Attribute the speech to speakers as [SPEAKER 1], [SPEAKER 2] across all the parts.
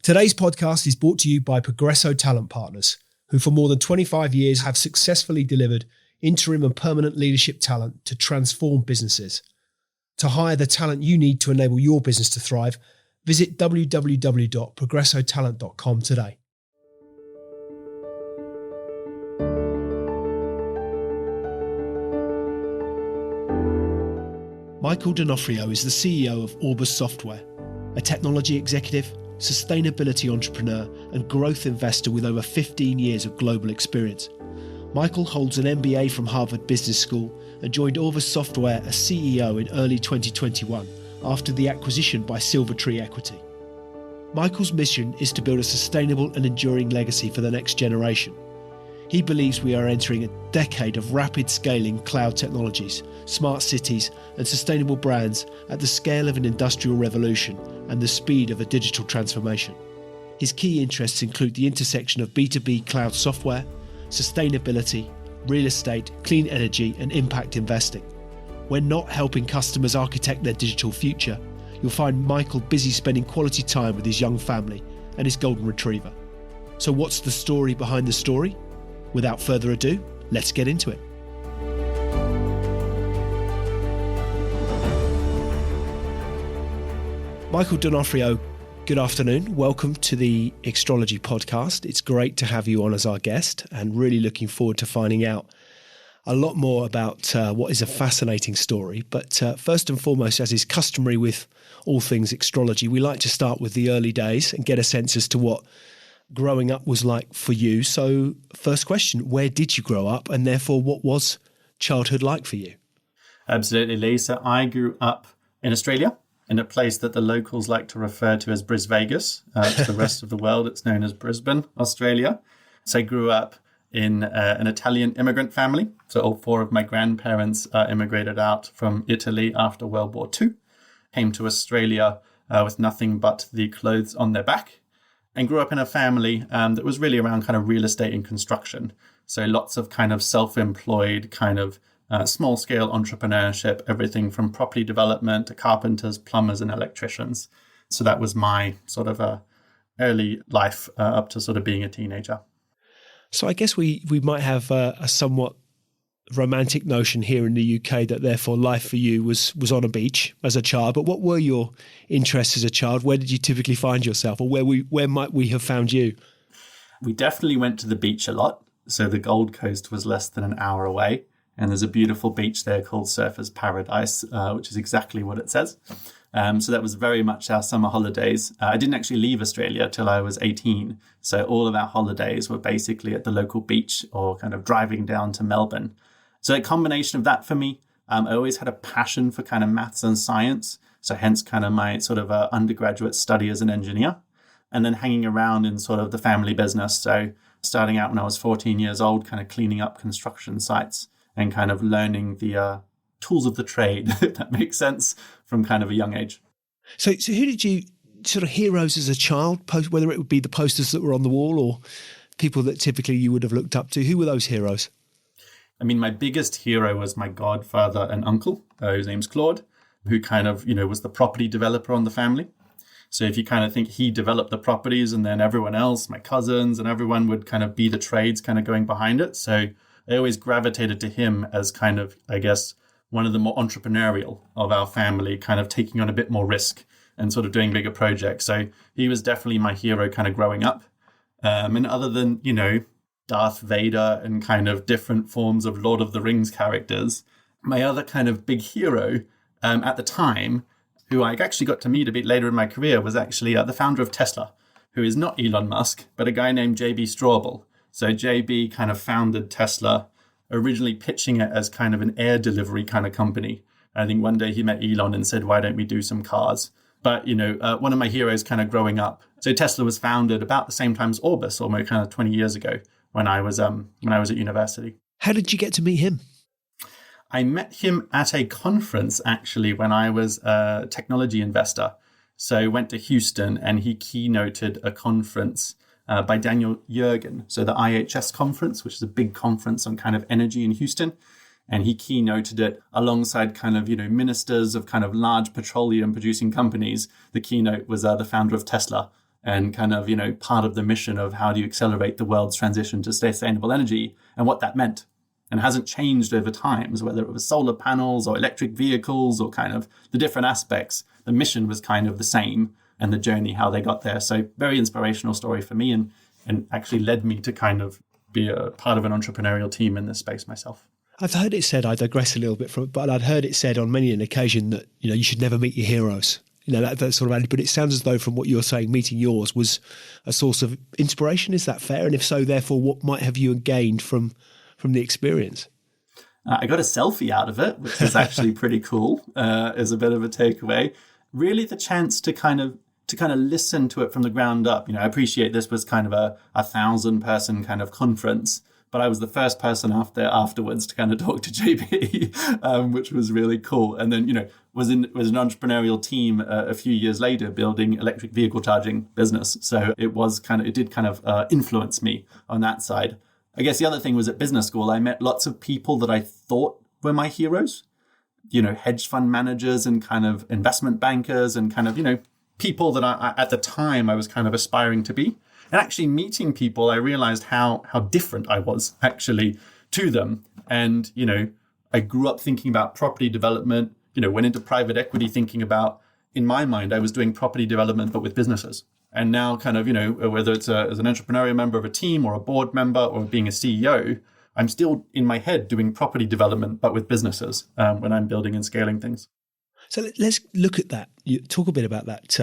[SPEAKER 1] Today's podcast is brought to you by Progresso Talent Partners, who for more than 25 years have successfully delivered interim and permanent leadership talent to transform businesses. To hire the talent you need to enable your business to thrive, visit www.progressotalent.com today. Michael D'Onofrio is the CEO of Orbus Software, a technology executive, sustainability entrepreneur and growth investor with over 15 years of global experience. Michael holds an MBA from Harvard Business School and joined Orbus Software as CEO in early 2021 after the acquisition by Silvertree Equity. Michael's mission is to build a sustainable and enduring legacy for the next generation. He believes we are entering a decade of rapid scaling cloud technologies, smart cities and sustainable brands at the scale of an industrial revolution and the speed of a digital transformation. His key interests include the intersection of B2B cloud software, sustainability, real estate, clean energy and impact investing. When not helping customers architect their digital future, you'll find Michael busy spending quality time with his young family and his golden retriever. So what's the story behind the story? Without further ado, let's get into it. Michael D'Onofrio, good afternoon. Welcome to the Extrology podcast. It's great to have you on as our guest and really looking forward to finding out a lot more about what is a fascinating story. But first and foremost, as is customary with all things Extrology, we like to start with the early days and get a sense as to what growing up was like for you. So first question, where did you grow up and therefore what was childhood like for you?
[SPEAKER 2] Absolutely, Lee. So I grew up in Australia in a place that the locals like to refer to as Bris Vegas. To the rest of the world, it's known as Brisbane, Australia. So I grew up in an Italian immigrant family. So all four of my grandparents immigrated out from Italy after World War II, came to Australia with nothing but the clothes on their back, and grew up in a family that was really around kind of real estate and construction. So lots of kind of self-employed kind of small-scale entrepreneurship, everything from property development to carpenters, plumbers, and electricians. So that was my sort of early life up to sort of being a teenager.
[SPEAKER 1] So I guess we might have a somewhat romantic notion here in the UK that therefore life for you was on a beach as a child. But what were your interests as a child? Where did you typically find yourself, or where might we have found you?
[SPEAKER 2] We definitely went to the beach a lot. So the Gold Coast was less than an hour away. And there's a beautiful beach there called Surfers Paradise, which is exactly what it says. So that was very much our summer holidays. I didn't actually leave Australia till I was 18. So all of our holidays were basically at the local beach or kind of driving down to Melbourne. So a combination of that for me, I always had a passion for kind of maths and science. So hence kind of my sort of undergraduate study as an engineer, and then hanging around in sort of the family business. So starting out when I was 14 years old, kind of cleaning up construction sites and kind of learning the tools of the trade, if that makes sense, from kind of a young age.
[SPEAKER 1] So who did you sort of heroes as a child, whether it would be the posters that were on the wall or people that typically you would have looked up to? Who were those heroes?
[SPEAKER 2] I mean, my biggest hero was my godfather and uncle, whose name's Claude, who kind of, was the property developer on the family. So if you kind of think he developed the properties and then everyone else, my cousins and everyone would kind of be the trades kind of going behind it. So I always gravitated to him as kind of, I guess, one of the more entrepreneurial of our family, kind of taking on a bit more risk and sort of doing bigger projects. So he was definitely my hero kind of growing up. And other than, Darth Vader and kind of different forms of Lord of the Rings characters, my other kind of big hero at the time, who I actually got to meet a bit later in my career, was actually the founder of Tesla, who is not Elon Musk, but a guy named JB Straubel. So JB kind of founded Tesla, originally pitching it as kind of an air delivery kind of company. I think one day he met Elon and said, why don't we do some cars? But, one of my heroes kind of growing up. So Tesla was founded about the same time as Orbus, almost kind of 20 years ago when I was at university.
[SPEAKER 1] How did you get to meet him?
[SPEAKER 2] I met him at a conference, actually, when I was a technology investor. So I went to Houston and he keynoted a conference by Daniel Yergin. So the IHS conference, which is a big conference on kind of energy in Houston. And he keynoted it alongside kind of, ministers of kind of large petroleum producing companies. The keynote was the founder of Tesla, and kind of, part of the mission of how do you accelerate the world's transition to sustainable energy and what that meant. And it hasn't changed over time, whether it was solar panels or electric vehicles or kind of the different aspects. The mission was kind of the same, and the journey, how they got there. So very inspirational story for me, and actually led me to kind of be a part of an entrepreneurial team in this space myself.
[SPEAKER 1] I've heard it said, I digress a little bit from it, but I'd heard it said on many an occasion that, you should never meet your heroes. That sort of, but it sounds as though from what you're saying, meeting yours was a source of inspiration. Is that fair? And if so, therefore, what might have you gained from the experience?
[SPEAKER 2] I got a selfie out of it, which is actually pretty cool, as a bit of a takeaway. Really the chance to kind of listen to it from the ground up. I appreciate this was kind of a 1,000-person kind of conference, but I was the first person afterwards to kind of talk to JP, which was really cool. And then, was an entrepreneurial team a few years later building electric vehicle charging business. So it did kind of influence me on that side. I guess the other thing was at business school, I met lots of people that I thought were my heroes, hedge fund managers and kind of investment bankers and kind of, people that I, at the time I was kind of aspiring to be. And actually meeting people, I realized how different I was actually to them. And, I grew up thinking about property development, went into private equity thinking about, in my mind, I was doing property development, but with businesses. And now kind of, whether it's as an entrepreneurial member of a team or a board member or being a CEO, I'm still in my head doing property development, but with businesses when I'm building and scaling things.
[SPEAKER 1] So let's look at that. You talk a bit about that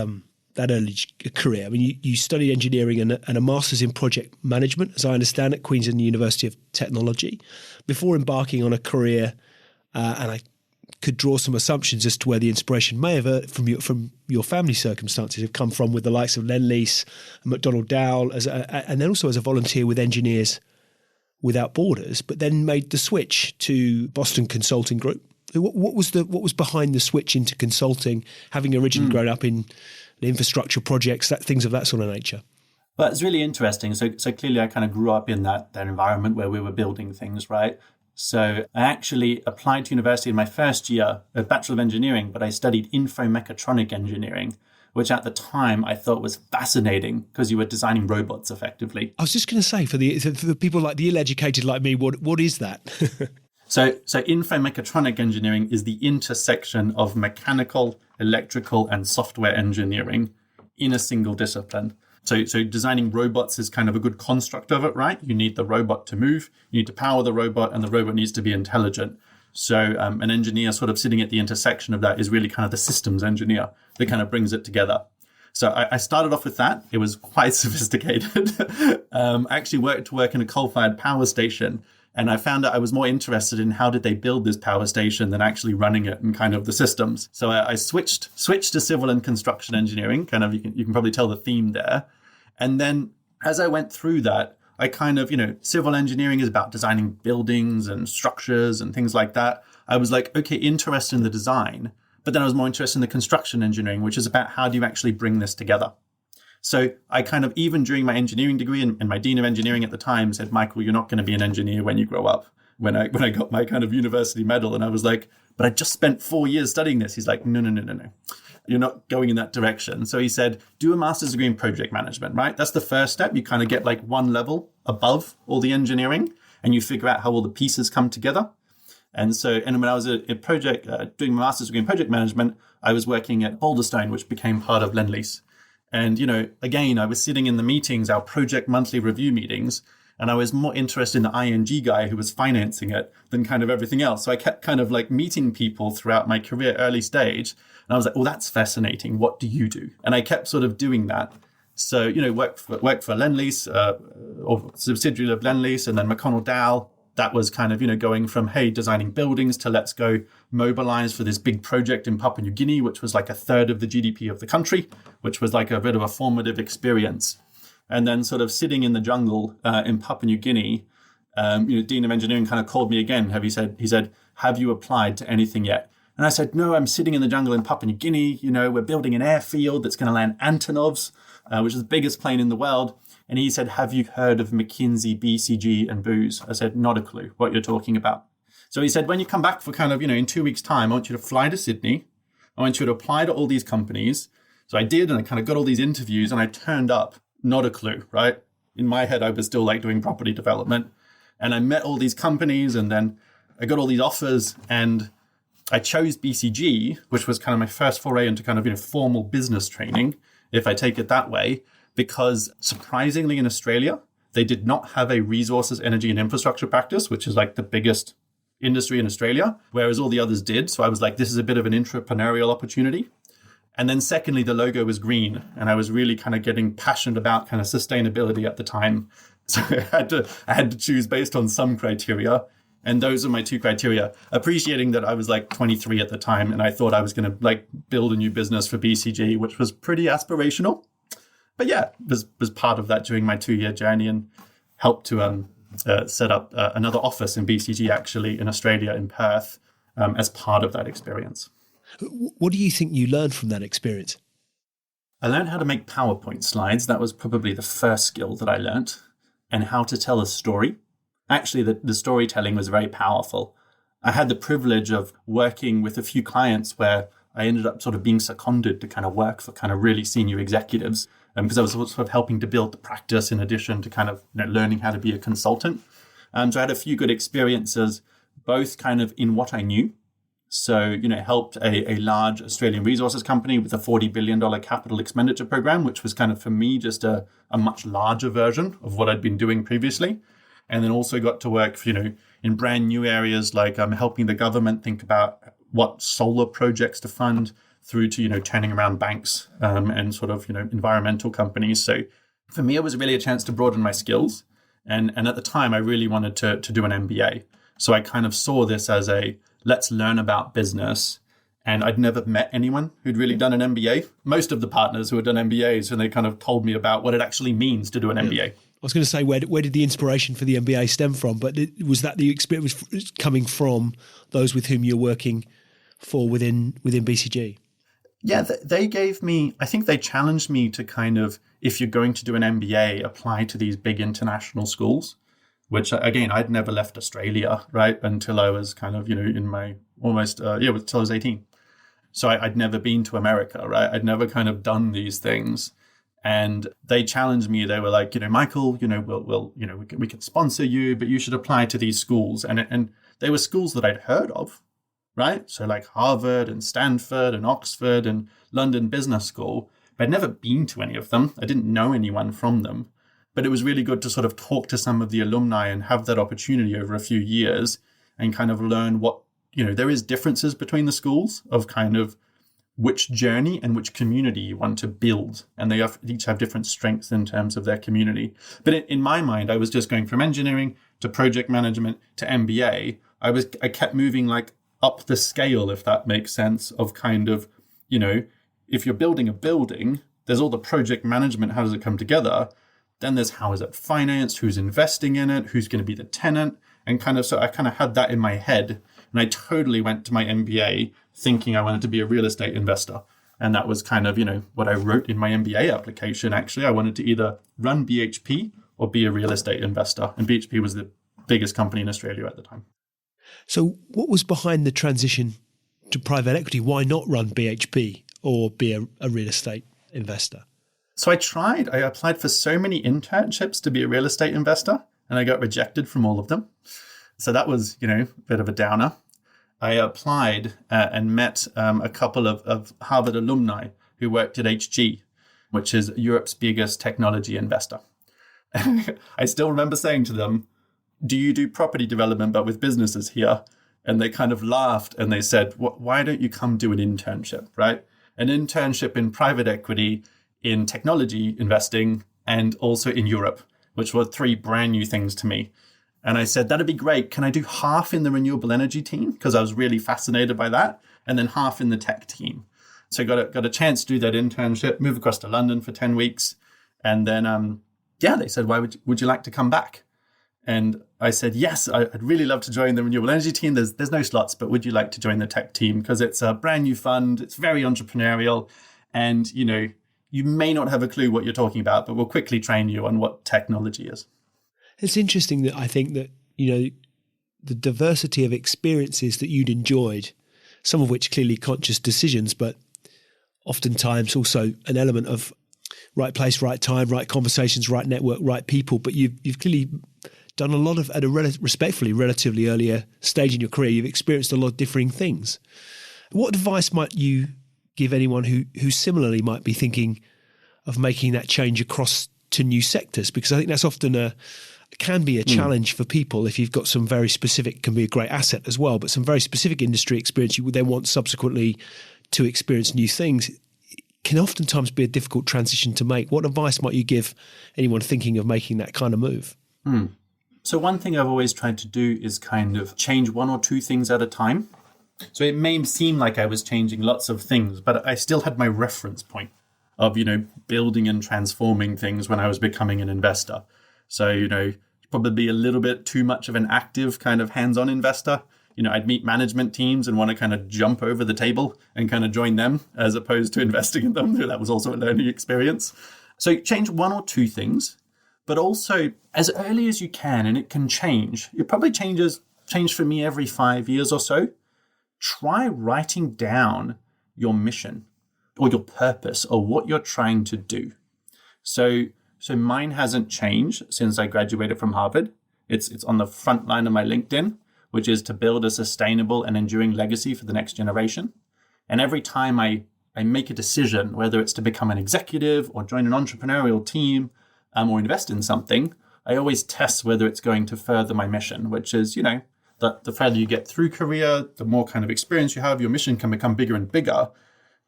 [SPEAKER 1] early career. I mean, you studied engineering and a master's in project management, as I understand, at Queensland University of Technology, before embarking on a career, and I could draw some assumptions as to where the inspiration may have from your family circumstances have come from, with the likes of Lend-Lease and McDonnell Dow, and then also as a volunteer with Engineers Without Borders, but then made the switch to Boston Consulting Group. What was behind the switch into consulting, having originally grown up in infrastructure projects, things of that sort of nature?
[SPEAKER 2] Well, it's really interesting. So clearly I kind of grew up in that environment where we were building things, right? So I actually applied to university in my first year, a Bachelor of Engineering, but I studied infomechatronic engineering, which at the time I thought was fascinating because you were designing robots effectively.
[SPEAKER 1] I was just going to say, for the people like the ill-educated like me, what is that?
[SPEAKER 2] So infomechatronic engineering is the intersection of mechanical, electrical, and software engineering in a single discipline. So designing robots is kind of a good construct of it, right? You need the robot to move, you need to power the robot, and the robot needs to be intelligent. So an engineer sort of sitting at the intersection of that is really kind of the systems engineer that kind of brings it together. So I started off with that. It was quite sophisticated. I actually work in a coal-fired power station, and I found out I was more interested in how did they build this power station than actually running it and kind of the systems. So I switched to civil and construction engineering. Kind of, you can probably tell the theme there. And then as I went through that, I kind of, civil engineering is about designing buildings and structures and things like that. I was like, okay, interested in the design, but then I was more interested in the construction engineering, which is about how do you actually bring this together? So I kind of, even during my engineering degree, and my dean of engineering at the time said, Michael, you're not going to be an engineer when you grow up. When I got my kind of university medal, and I was like, but I just spent 4 years studying this. He's like, no. You're not going in that direction. So he said, do a master's degree in project management, right? That's the first step. You kind of get like one level above all the engineering, and you figure out how all the pieces come together. And when I was doing my master's degree in project management, I was working at Boulderstone, which became part of Lend-Lease. And, again, I was sitting in the meetings, our project monthly review meetings, and I was more interested in the ING guy who was financing it than kind of everything else. So I kept kind of like meeting people throughout my career, early stage. And I was like, oh, that's fascinating. What do you do? And I kept sort of doing that. So, worked for Lend-Lease, or subsidiary of Lend-Lease, and then McDonnell Dow. That was kind of, going from, hey, designing buildings to let's go mobilize for this big project in Papua New Guinea, which was like a third of the GDP of the country, which was like a bit of a formative experience. And then sort of sitting in the jungle in Papua New Guinea, Dean of Engineering kind of called me again. He said, have you applied to anything yet? And I said, no, I'm sitting in the jungle in Papua New Guinea. We're building an airfield that's going to land Antonovs, which is the biggest plane in the world. And he said, have you heard of McKinsey, BCG, and Booz? I said, not a clue what you're talking about. So he said, when you come back for kind of, in 2 weeks' time, I want you to fly to Sydney. I want you to apply to all these companies, So I did, and I kind of got all these interviews, and I turned up, not a clue, right? In my head, I was still like doing property development. And I met all these companies, and then I got all these offers, and I chose BCG, which was kind of my first foray into kind of, formal business training, if I take it that way, because surprisingly in Australia, they did not have a resources, energy, and infrastructure practice, which is like the biggest industry in Australia, whereas all the others did. So I was like, this is a bit of an entrepreneurial opportunity. And then secondly, the logo was green, and I was really kind of getting passionate about kind of sustainability at the time. So I had to choose based on some criteria. And those are my two criteria. Appreciating that I was like 23 at the time, and I thought I was going to like build a new business for BCG, which was pretty aspirational. But yeah, was part of that during my 2-year journey, and helped to set up another office in BCG, actually, in Australia, in Perth, as part of that experience.
[SPEAKER 1] What do you think you learned from that experience?
[SPEAKER 2] I learned how to make PowerPoint slides. That was probably the first skill that I learned, and how to tell a story. Actually, the storytelling was very powerful. I had the privilege of working with a few clients where I ended up sort of being seconded to kind of work for kind of really senior executives, because I was sort of helping to build the practice in addition to kind of learning how to be a consultant. So I had a few good experiences, both kind of in what I knew. So, helped a large Australian resources company with a $40 billion capital expenditure program, which was kind of, for me, just a much larger version of what I'd been doing previously. And then also got to work, in brand new areas, like helping the government think about what solar projects to fund, through to, turning around banks and sort of, environmental companies. So for me, it was really a chance to broaden my skills. And at the time, I really wanted to do an MBA. So I kind of saw this as let's learn about business. And I'd never met anyone who'd really done an MBA. Most of the partners who had done MBAs, and they kind of told me about what it actually means to do an MBA.
[SPEAKER 1] I was going to say, where did the inspiration for the MBA stem from? But was that the experience was coming from those with whom you're working for within BCG?
[SPEAKER 2] Yeah, they gave me, I think they challenged me to kind of, if you're going to do an MBA, apply to these big international schools, which again, I'd never left Australia, right? Until I was kind of, in my almost, until I was 18. So I'd never been to America, right? I'd never kind of done these things. And they challenged me. They were like, Michael, we can sponsor you, but you should apply to these schools. And they were schools that I'd heard of, right? So like Harvard and Stanford and Oxford and London Business School, but I'd never been to any of them. I didn't know anyone from them, but it was really good to sort of talk to some of the alumni and have that opportunity over a few years and kind of learn what, there is differences between the schools of kind of which journey and which community you want to build. And they each have different strengths in terms of their community. But in my mind, I was just going from engineering to project management to MBA. I kept moving like up the scale, if that makes sense, of kind of, if you're building a building, there's all the project management, how does it come together? Then there's how is it financed, who's investing in it, who's going to be the tenant, and kind of, so I kind of had that in my head. And I totally went to my MBA thinking I wanted to be a real estate investor. And that was kind of, what I wrote in my MBA application. Actually, I wanted to either run BHP or be a real estate investor. And BHP was the biggest company in Australia at the time.
[SPEAKER 1] So what was behind the transition to private equity? Why not run BHP or be a real estate investor?
[SPEAKER 2] So I applied for so many internships to be a real estate investor, and I got rejected from all of them. So that was, a bit of a downer. I applied and met a couple of Harvard alumni who worked at HG, which is Europe's biggest technology investor. I still remember saying to them, do you do property development but with businesses here? And they kind of laughed and they said, why don't you come do an internship, right? An internship in private equity, in technology investing, and also in Europe, which were 3 brand new things to me. And I said, that'd be great. Can I do half in the renewable energy team? Because I was really fascinated by that. And then half in the tech team. So got a chance to do that internship, move across to London for 10 weeks. And then, they said, why would you like to come back? And I said, yes, I'd really love to join the renewable energy team. There's no slots, but would you like to join the tech team? Because it's a brand new fund. It's very entrepreneurial. And, you may not have a clue what you're talking about, but we'll quickly train you on what technology is.
[SPEAKER 1] It's interesting that I think that, the diversity of experiences that you'd enjoyed, some of which clearly conscious decisions, but oftentimes also an element of right place, right time, right conversations, right network, right people. But you've clearly done a lot of, at a respectfully, relatively earlier stage in your career, you've experienced a lot of differing things. What advice might you give anyone who similarly might be thinking of making that change across to new sectors? Because I think that's often can be a challenge for people if you've got some very specific, can be a great asset as well, but some very specific industry experience you would then want subsequently to experience new things. It can oftentimes be a difficult transition to make. What advice might you give anyone thinking of making that kind of move?
[SPEAKER 2] So one thing I've always tried to do is kind of change one or two things at a time. So it may seem like I was changing lots of things, but I still had my reference point of, building and transforming things when I was becoming an investor. So, probably a little bit too much of an active kind of hands-on investor. I'd meet management teams and want to kind of jump over the table and kind of join them as opposed to investing in them. That was also a learning experience. So change one or two things, but also as early as you can, and it can change. It probably change for me every 5 years or so. Try writing down your mission or your purpose or what you're trying to do. So mine hasn't changed since I graduated from Harvard. It's on the front line of my LinkedIn, which is to build a sustainable and enduring legacy for the next generation. And every time I make a decision, whether it's to become an executive or join an entrepreneurial team or invest in something, I always test whether it's going to further my mission, which is, the further you get through career, the more kind of experience you have, your mission can become bigger and bigger.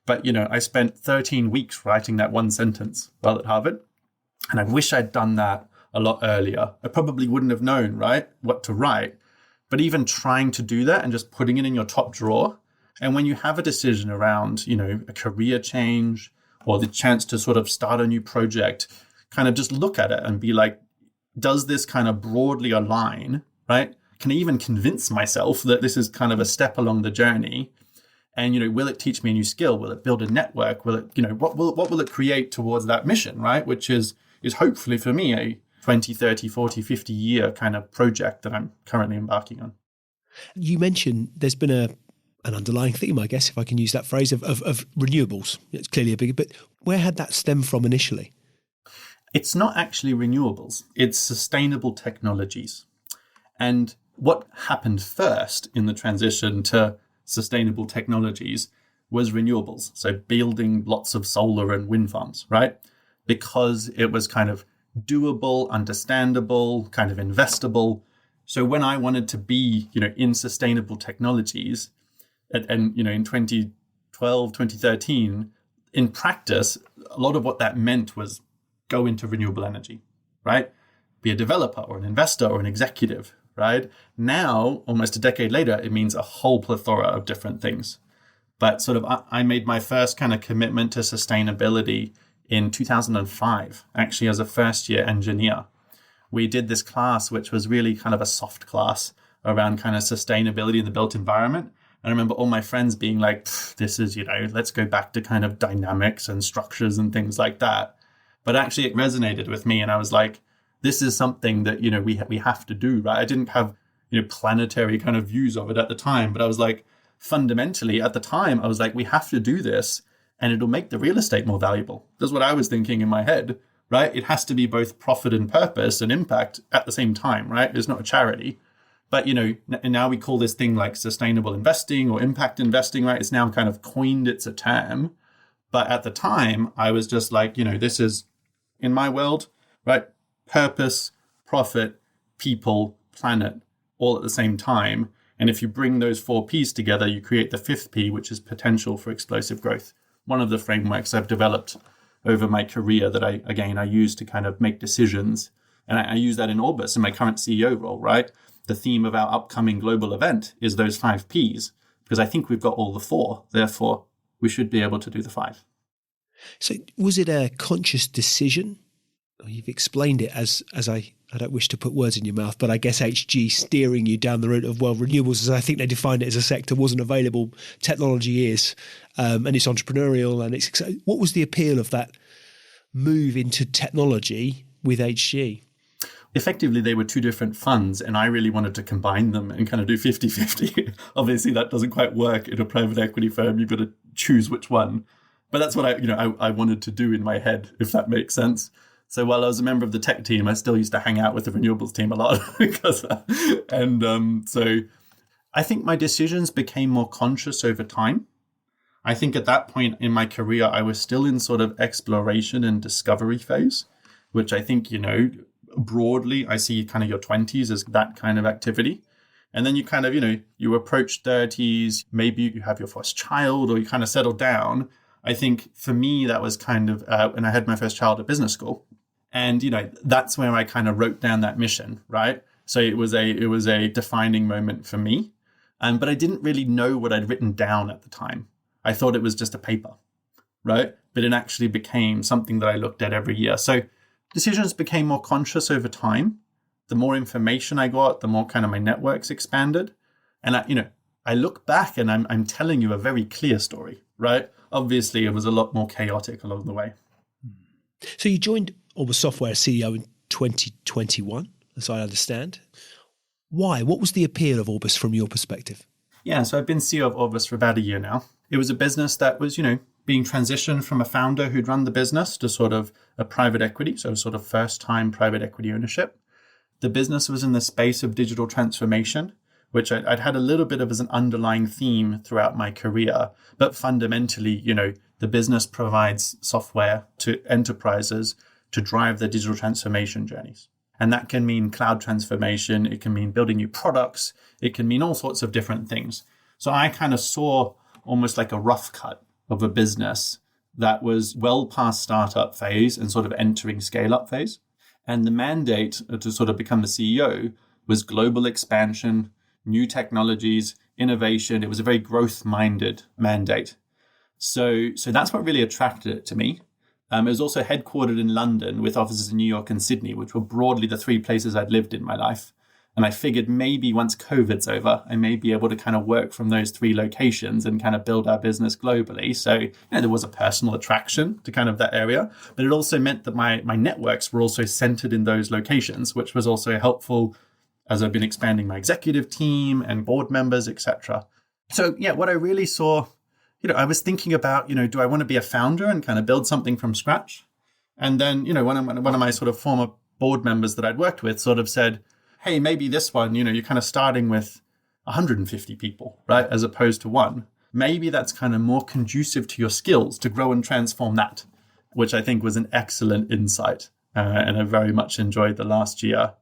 [SPEAKER 2] But, I spent 13 weeks writing that one sentence while at Harvard. And I wish I'd done that a lot earlier. I probably wouldn't have known, right, what to write. But even trying to do that and just putting it in your top drawer. And when you have a decision around, a career change or the chance to sort of start a new project, kind of just look at it and be like, does this kind of broadly align, right? Can I even convince myself that this is kind of a step along the journey? And, will it teach me a new skill? Will it build a network? Will it, what will it create towards that mission, right? Which is hopefully for me a 20, 30, 40, 50 year kind of project that I'm currently embarking on.
[SPEAKER 1] You mentioned there's been an underlying theme, I guess, if I can use that phrase, of renewables. It's clearly a big bit. Where had that stemmed from initially?
[SPEAKER 2] It's not actually renewables. It's sustainable technologies. And what happened first in the transition to sustainable technologies was renewables. So building lots of solar and wind farms, right? Because it was kind of doable, understandable, kind of investable. So when I wanted to be, in sustainable technologies, and in 2012, 2013, in practice, a lot of what that meant was go into renewable energy, right? Be a developer or an investor or an executive, right? Now, almost a decade later, it means a whole plethora of different things. But sort of I made my first kind of commitment to sustainability in 2005, actually as a first-year engineer. We did this class, which was really kind of a soft class around kind of sustainability in the built environment. And I remember all my friends being like, this is, let's go back to kind of dynamics and structures and things like that. But actually it resonated with me. And I was like, this is something that, we have to do, right? I didn't have, planetary kind of views of it at the time, but I was like, fundamentally at the time, I was like, we have to do this and it'll make the real estate more valuable. That's what I was thinking in my head, right? It has to be both profit and purpose and impact at the same time, right? It's not a charity. But, and now we call this thing like sustainable investing or impact investing, right? It's now kind of coined, it's a term. But at the time, I was just like, this is, in my world, right? Purpose, profit, people, planet, all at the same time. And if you bring those 4 Ps together, you create the 5th P, which is potential for explosive growth. One of the frameworks I've developed over my career that I use to kind of make decisions. And I use that in Orbus in my current CEO role, right? The theme of our upcoming global event is those 5 Ps, because I think we've got all the 4. Therefore, we should be able to do the 5.
[SPEAKER 1] So was it a conscious decision? You've explained it as I don't wish to put words in your mouth, but I guess HG steering you down the route of, renewables, as I think they defined it as a sector, wasn't available. Technology is, and it's entrepreneurial. And what was the appeal of that move into technology with HG?
[SPEAKER 2] Effectively, they were 2 different funds, and I really wanted to combine them and kind of do 50-50. Obviously, that doesn't quite work in a private equity firm. You've got to choose which one. But that's what I wanted to do in my head, if that makes sense. So while I was a member of the tech team, I still used to hang out with the renewables team a lot so I think my decisions became more conscious over time. I think at that point in my career, I was still in sort of exploration and discovery phase, which I think, broadly, I see kind of your 20s as that kind of activity. And then you kind of, you approach 30s, maybe you have your first child or you kind of settle down. I think for me, that was kind of when I had my first child at business school. And, that's where I kind of wrote down that mission, right? So it was a defining moment for me. But I didn't really know what I'd written down at the time. I thought it was just a paper, right? But it actually became something that I looked at every year. So decisions became more conscious over time. The more information I got, the more kind of my networks expanded. And I look back and I'm telling you a very clear story, right? Obviously, it was a lot more chaotic along the way.
[SPEAKER 1] So you joined Orbus Software as CEO in 2021, as I understand. Why? What was the appeal of Orbus from your perspective?
[SPEAKER 2] Yeah, so I've been CEO of Orbus for about a year now. It was a business that was, being transitioned from a founder who'd run the business to sort of a private equity, so sort of first-time private equity ownership. The business was in the space of digital transformation, which I'd had a little bit of as an underlying theme throughout my career. But fundamentally, the business provides software to enterprises to drive their digital transformation journeys. And that can mean cloud transformation. It can mean building new products. It can mean all sorts of different things. So I kind of saw almost like a rough cut of a business that was well past startup phase and sort of entering scale-up phase. And the mandate to sort of become the CEO was global expansion, new technologies, innovation. It was a very growth-minded mandate. So that's what really attracted it to me. It was also headquartered in London with offices in New York and Sydney, which were broadly the three places I'd lived in my life. And I figured maybe once COVID's over, I may be able to kind of work from those three locations and kind of build our business globally. So there was a personal attraction to kind of that area, but it also meant that my networks were also centered in those locations, which was also helpful as I've been expanding my executive team and board members, etc. So what I really saw, I was thinking about, do I want to be a founder and kind of build something from scratch? And then, one of my sort of former board members that I'd worked with sort of said, hey, maybe this one, you're kind of starting with 150 people, right? As opposed to one. Maybe that's kind of more conducive to your skills to grow and transform that, which I think was an excellent insight. And I very much enjoyed the last year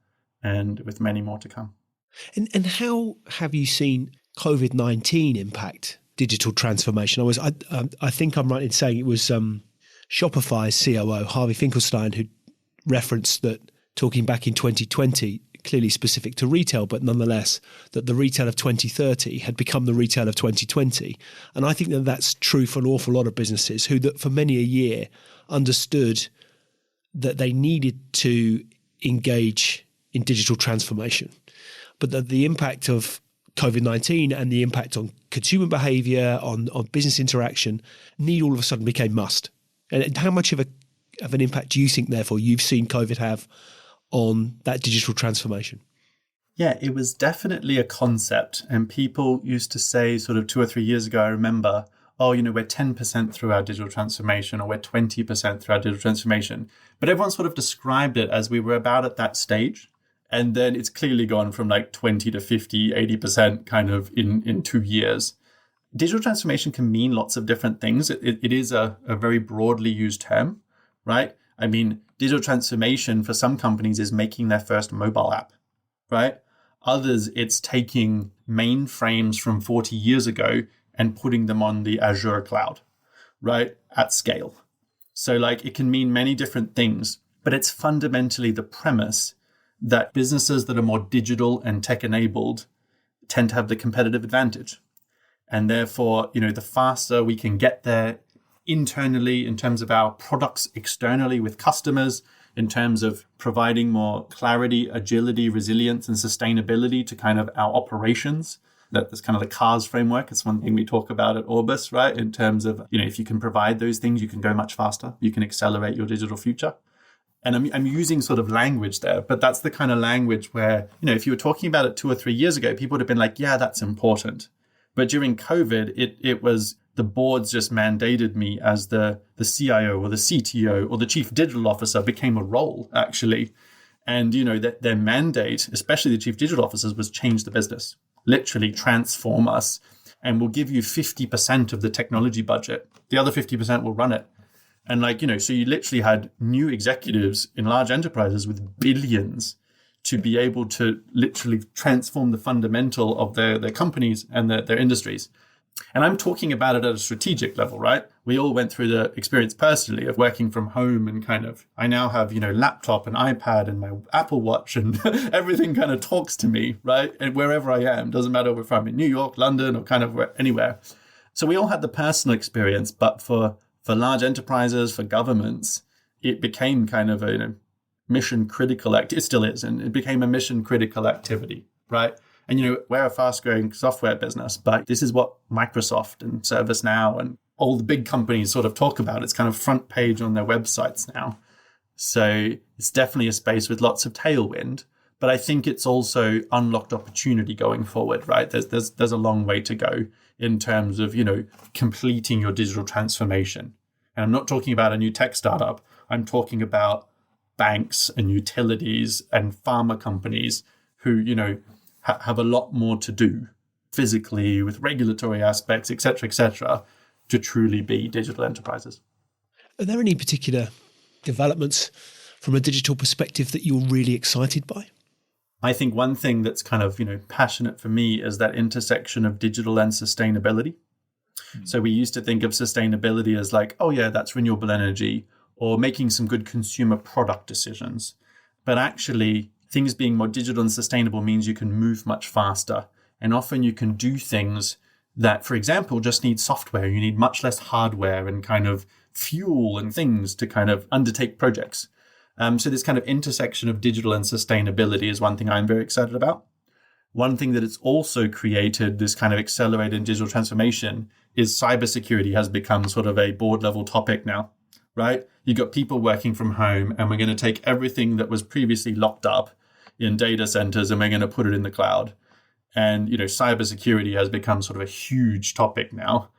[SPEAKER 2] and with many more to come.
[SPEAKER 1] And how have you seen COVID-19 impact digital transformation? I think I'm right in saying it was Shopify's COO, Harvey Finkelstein, who referenced that talking back in 2020, clearly specific to retail, but nonetheless, that the retail of 2030 had become the retail of 2020. And I think that that's true for an awful lot of businesses who that for many a year understood that they needed to engage in digital transformation, but that the impact of COVID-19 and the impact on consumer behavior, on business interaction, need all of a sudden became must. And how much of an impact do you think, therefore, you've seen COVID have on that digital transformation?
[SPEAKER 2] Yeah, it was definitely a concept. And people used to say sort of 2 or 3 years ago, I remember, we're 10% through our digital transformation or we're 20% through our digital transformation. But everyone sort of described it as we were about at that stage. And then it's clearly gone from like 20 to 50, 80% kind of in 2 years. Digital transformation can mean lots of different things. It is a very broadly used term, right? I mean, digital transformation for some companies is making their first mobile app, right? Others, it's taking mainframes from 40 years ago and putting them on the Azure cloud, right? At scale. So it can mean many different things, but it's fundamentally the premise that businesses that are more digital and tech enabled tend to have the competitive advantage. And therefore, the faster we can get there internally in terms of our products, externally with customers, in terms of providing more clarity, agility, resilience, and sustainability to kind of our operations. That's kind of the CARS framework. It's one thing we talk about at Orbus, right? In terms of, if you can provide those things, you can go much faster. You can accelerate your digital future. And I'm using sort of language there, but that's the kind of language where, if you were talking about it 2 or 3 years ago, people would have been like, yeah, that's important. But during COVID, it was the boards just mandated me as the CIO or the CTO or the chief digital officer became a role, actually. And, their mandate, especially the chief digital officers, was change the business, literally transform us. And we'll give you 50% of the technology budget. The other 50% will run it. And so you literally had new executives in large enterprises with billions to be able to literally transform the fundamental of their companies and their industries. And I'm talking about it at a strategic level, right? We all went through the experience personally of working from home and I now have, laptop and iPad and my Apple Watch and everything kind of talks to me, right? And wherever I am, doesn't matter if I'm in New York, London, or anywhere. So we all had the personal experience, but for large enterprises, for governments, it became kind of a mission critical it still is, and it became a mission critical activity, right? And we're a fast growing software business, but this is what Microsoft and ServiceNow and all the big companies sort of talk about. It's kind of front page on their websites now. So it's definitely a space with lots of tailwind, but I think it's also unlocked opportunity going forward, right? There's a long way to go in terms of, completing your digital transformation. And I'm not talking about a new tech startup. I'm talking about banks and utilities and pharma companies who, have a lot more to do physically with regulatory aspects, et cetera, to truly be digital enterprises.
[SPEAKER 1] Are there any particular developments from a digital perspective that you're really excited by?
[SPEAKER 2] I think one thing that's kind of, passionate for me is that intersection of digital and sustainability. So we used to think of sustainability as that's renewable energy or making some good consumer product decisions. But actually, things being more digital and sustainable means you can move much faster. And often you can do things that, for example, just need software. You need much less hardware and kind of fuel and things to kind of undertake projects. So this kind of intersection of digital and sustainability is one thing I'm very excited about. One thing that it's also created, this kind of accelerated digital transformation, is cybersecurity has become sort of a board level topic now, right? You've got people working from home, and we're going to take everything that was previously locked up in data centers and we're going to put it in the cloud. And, cybersecurity has become sort of a huge topic now.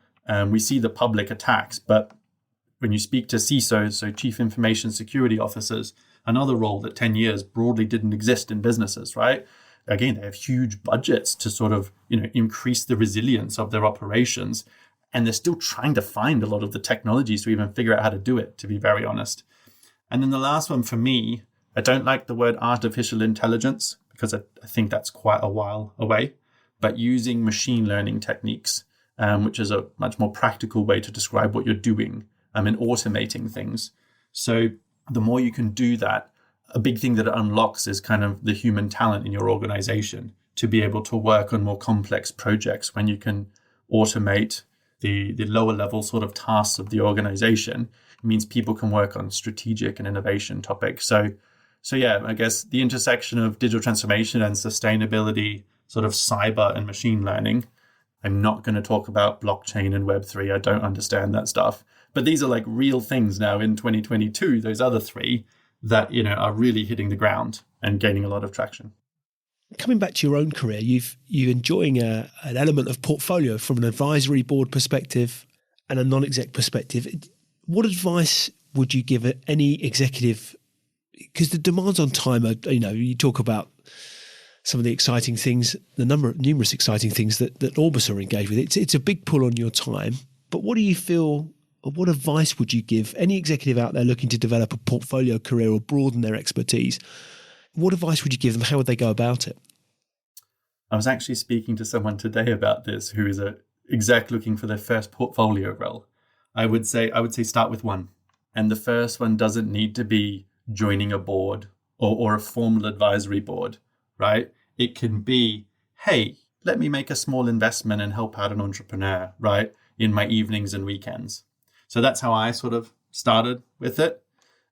[SPEAKER 2] We see the public attacks, but when you speak to CISOs, so Chief Information Security Officers, another role that 10 years broadly didn't exist in businesses, right? Again, they have huge budgets to sort of, increase the resilience of their operations. And they're still trying to find a lot of the technologies to even figure out how to do it, to be very honest. And then the last one for me, I don't like the word artificial intelligence because I think that's quite a while away, but using machine learning techniques, which is a much more practical way to describe what you're doing and automating things. So the more you can do that, a big thing that it unlocks is kind of the human talent in your organization to be able to work on more complex projects. When you can automate the lower level sort of tasks of the organization, it means people can work on strategic and innovation topics. So yeah, I guess the intersection of digital transformation and sustainability, sort of cyber and machine learning. I'm not going to talk about blockchain and Web3. I don't understand that stuff. But these are real things now in 2022, those other three that, are really hitting the ground and gaining a lot of traction.
[SPEAKER 1] Coming back to your own career, you're enjoying an element of portfolio from an advisory board perspective and a non-exec perspective. What advice would you give any executive? Because the demands on time are, you talk about some of the exciting things, numerous exciting things that Orbus are engaged with. It's a big pull on your time. But what do you feel, or what advice would you give any executive out there looking to develop a portfolio career or broaden their expertise? What advice would you give them? How would they go about it?
[SPEAKER 2] I was actually speaking to someone today about this who is a exec looking for their first portfolio role. I would say start with one. And the first one doesn't need to be joining a board or a formal advisory board, right? It can be, hey, let me make a small investment and help out an entrepreneur, right? In my evenings and weekends. So that's how I sort of started with it.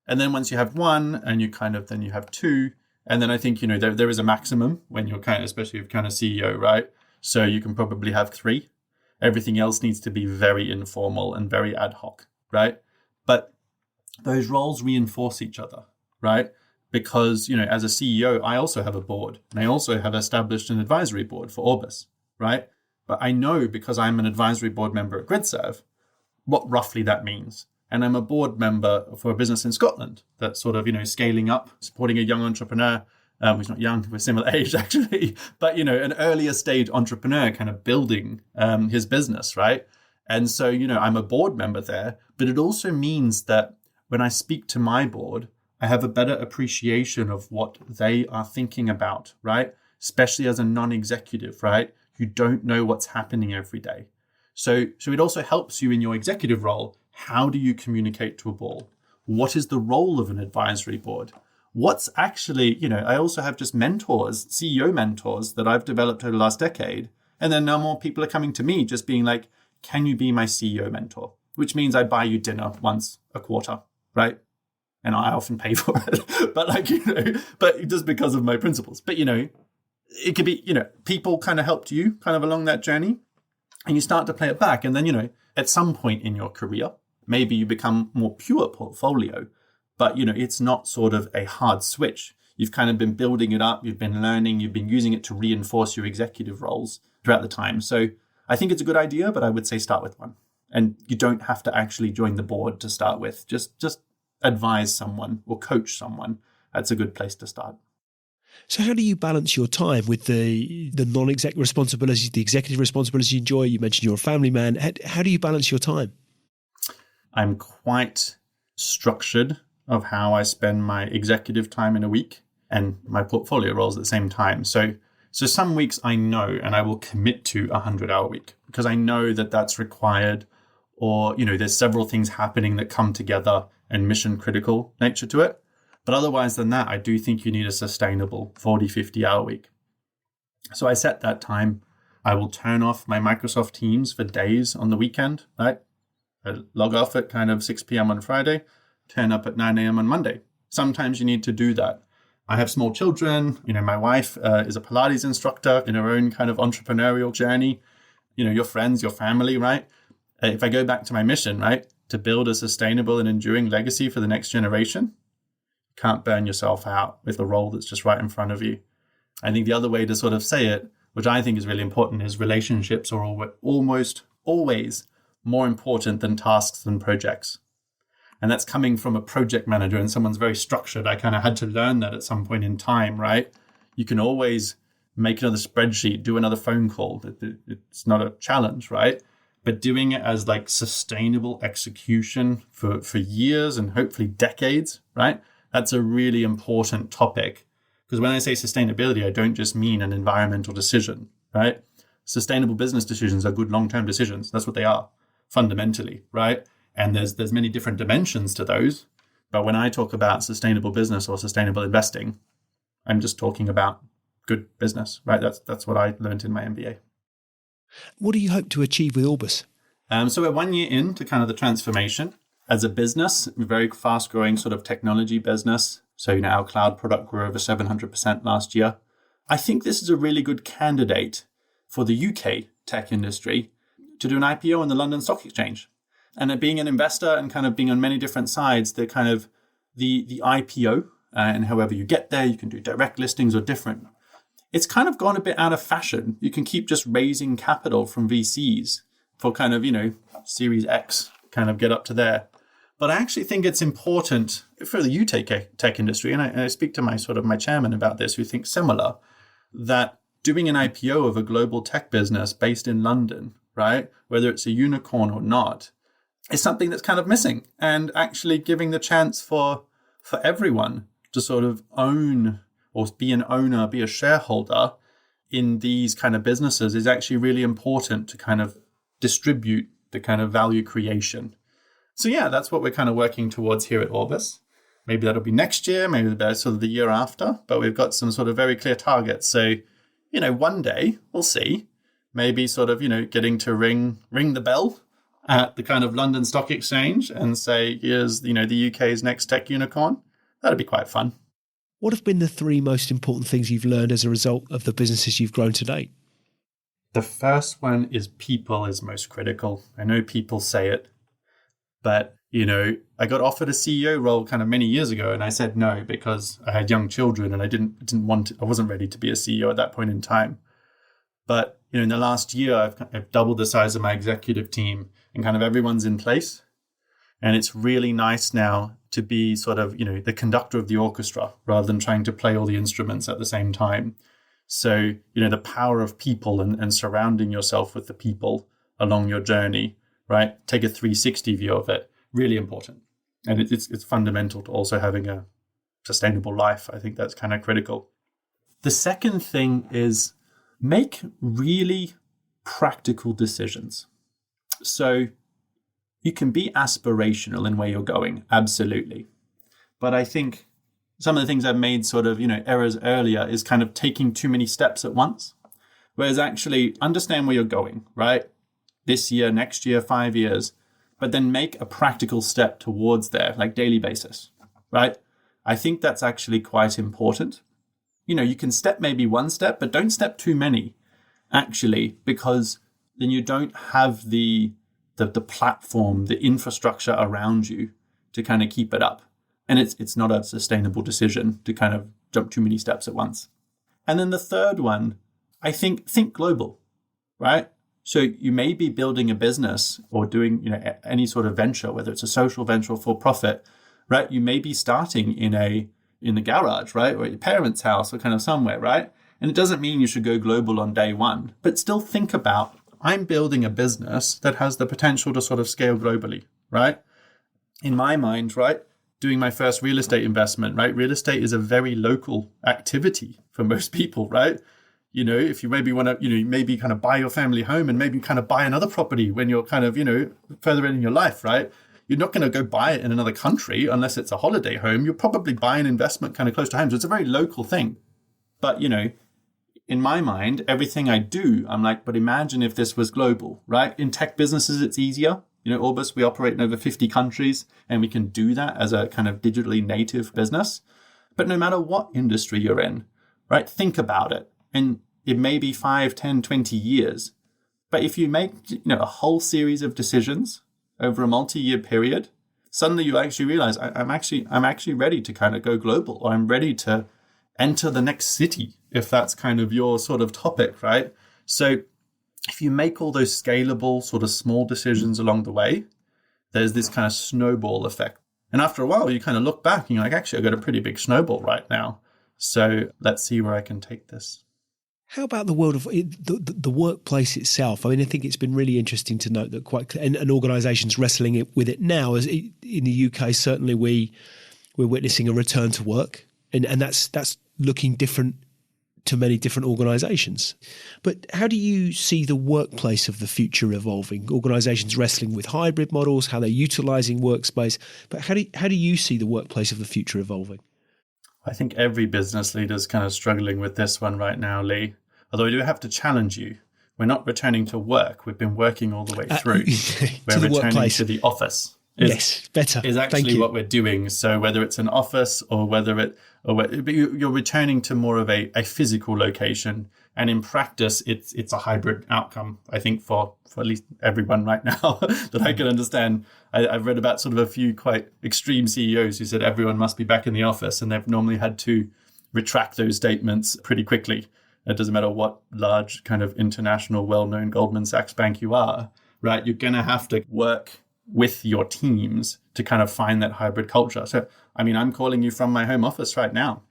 [SPEAKER 2] And then once you have one and then you have two, and then I think, there is a maximum when you're especially if you're CEO, right? So you can probably have three. Everything else needs to be very informal and very ad hoc, right? But those roles reinforce each other, right? Because, as a CEO, I also have a board and I also have established an advisory board for Orbus, right? But I know because I'm an advisory board member at GridServe, what roughly that means. And I'm a board member for a business in Scotland that's sort of, scaling up, supporting a young entrepreneur, who's not young, we're similar age actually, but, an earlier stage entrepreneur kind of building his business, right? And so, I'm a board member there, but it also means that when I speak to my board, I have a better appreciation of what they are thinking about, right? Especially as a non-executive, right? You don't know what's happening every day. So it also helps you in your executive role. How do you communicate to a board? What is the role of an advisory board? What's actually, I also have just mentors, CEO mentors that I've developed over the last decade. And then now more people are coming to me just being like, can you be my CEO mentor? Which means I buy you dinner once a quarter, right? And I often pay for it, but just because of my principles. But, it could be, people kind of helped you kind of along that journey and you start to play it back. And then, at some point in your career, maybe you become more pure portfolio, but, it's not sort of a hard switch. You've kind of been building it up. You've been learning. You've been using it to reinforce your executive roles throughout the time. So I think it's a good idea, but I would say start with one. And you don't have to actually join the board to start with. Just advise someone or coach someone. That's a good place to start.
[SPEAKER 1] So how do you balance your time with the non-exec responsibilities, the executive responsibilities you enjoy? You mentioned you're a family man. How do you balance your time?
[SPEAKER 2] I'm quite structured of how I spend my executive time in a week and my portfolio roles at the same time. So some weeks I know and I will commit to a 100-hour week because I know that that's required, or, there's several things happening that come together and mission critical nature to it. But otherwise than that, I do think you need a sustainable 40, 50-hour week. So I set that time. I will turn off my Microsoft Teams for days on the weekend, right? I log off at kind of 6 p.m. on Friday, turn up at 9 a.m. on Monday. Sometimes you need to do that. I have small children. My wife is a Pilates instructor in her own kind of entrepreneurial journey. Your friends, your family, right? If I go back to my mission, right, to build a sustainable and enduring legacy for the next generation, can't burn yourself out with a role that's just right in front of you. I think the other way to sort of say it, which I think is really important, is relationships are almost always more important than tasks and projects. And that's coming from a project manager and someone's very structured. I kind of had to learn that at some point in time, right? You can always make another spreadsheet, do another phone call. It's not a challenge, right? But doing it as like sustainable execution for years and hopefully decades, right? That's a really important topic. Because when I say sustainability, I don't just mean an environmental decision, right? Sustainable business decisions are good long-term decisions. That's what they are, fundamentally, right? And there's many different dimensions to those. But when I talk about sustainable business or sustainable investing, I'm just talking about good business, right? That's what I learned in my MBA.
[SPEAKER 1] What do you hope to achieve with Orbus?
[SPEAKER 2] So we're 1 year into kind of the transformation. As a business, a very fast-growing sort of technology business. So, our cloud product grew over 700% last year. I think this is a really good candidate for the UK tech industry to do an IPO on the London Stock Exchange. And being an investor and kind of being on many different sides, the kind of the IPO and however you get there, you can do direct listings or different. It's kind of gone a bit out of fashion. You can keep just raising capital from VCs for kind of, Series X, kind of get up to there. But I actually think it's important for the UK tech industry, and I speak to my chairman about this, who thinks similar, that doing an IPO of a global tech business based in London, right, whether it's a unicorn or not, is something that's kind of missing. And actually giving the chance for everyone to sort of own or be an owner, be a shareholder in these kind of businesses is actually really important to kind of distribute the kind of value creation. So yeah, that's what we're kind of working towards here at Orbus. Maybe that'll be next year, maybe sort of the year after, but we've got some sort of very clear targets. So, one day we'll see, maybe sort of, getting to ring the bell at the kind of London Stock Exchange and say, here's, the UK's next tech unicorn. That'd be quite fun.
[SPEAKER 1] What have been the 3 most important things you've learned as a result of the businesses you've grown to date?
[SPEAKER 2] The first one is people is most critical. I know people say it, but, I got offered a CEO role kind of many years ago and I said no because I had young children and I didn't want to, I wasn't ready to be a CEO at that point in time. But in the last year, I've doubled the size of my executive team and kind of everyone's in place. And it's really nice now to be sort of, the conductor of the orchestra rather than trying to play all the instruments at the same time. So, the power of people and surrounding yourself with the people along your journey, right? Take a 360 view of it. Really important. And it's fundamental to also having a sustainable life. I think that's kind of critical. The second thing is make really practical decisions. So you can be aspirational in where you're going, absolutely. But I think some of the things I've made sort of, errors earlier is kind of taking too many steps at once. Whereas actually understand where you're going, right? This year, next year, 5 years, but then make a practical step towards there, like daily basis, right? I think that's actually quite important. You can step maybe one step, but don't step too many, actually, because then you don't have the platform, the infrastructure around you to kind of keep it up. And it's not a sustainable decision to kind of jump too many steps at once. And then the third one, I think global, right? So you may be building a business or doing, any sort of venture, whether it's a social venture or for profit, right? You may be starting in the garage, right? Or at your parents' house or kind of somewhere, right? And it doesn't mean you should go global on day one, but still think about, I'm building a business that has the potential to sort of scale globally, right? In my mind, right? Doing my first real estate investment, right? Real estate is a very local activity for most people, right? If you maybe want to, maybe kind of buy your family home and maybe kind of buy another property when you're kind of, further in your life, right? You're not going to go buy it in another country unless it's a holiday home. You'll probably buy an investment kind of close to home. So it's a very local thing. But, in my mind, everything I do, I'm like, but imagine if this was global, right? In tech businesses, it's easier. Orbus, we operate in over 50 countries and we can do that as a kind of digitally native business. But no matter what industry you're in, right? Think about it. And it may be 5, 10, 20 years. But if you make, a whole series of decisions over a multi-year period, suddenly you actually realize I'm actually ready to kind of go global, or I'm ready to enter the next city, if that's kind of your sort of topic, right? So if you make all those scalable sort of small decisions along the way, there's this kind of snowball effect. And after a while, you kind of look back and you're like, actually, I've got a pretty big snowball right now. So let's see where I can take this.
[SPEAKER 1] How about the world of the workplace itself? I mean, I think it's been really interesting to note that and organisations wrestling with it now. As in the UK, certainly we're witnessing a return to work, and that's looking different to many different organisations. But how do you see the workplace of the future evolving? Organisations wrestling with hybrid models, how they're utilising workspace, but how do you see the workplace of the future evolving?
[SPEAKER 2] I think every business leader is kind of struggling with this one right now, Lee. Although I do have to challenge you. We're not returning to work. We've been working all the way through. We're returning
[SPEAKER 1] workplace.
[SPEAKER 2] to the office.
[SPEAKER 1] Yes, better.
[SPEAKER 2] Is actually what we're doing. So whether it's an office or you're returning to more of a physical location. And in practice, it's a hybrid outcome, I think, for at least everyone right now that I can understand. I've read about sort of a few quite extreme CEOs who said everyone must be back in the office, and they've normally had to retract those statements pretty quickly. It doesn't matter what large kind of international, well-known Goldman Sachs bank you are, right? You're going to have to work with your teams to kind of find that hybrid culture. So, I'm calling you from my home office right now.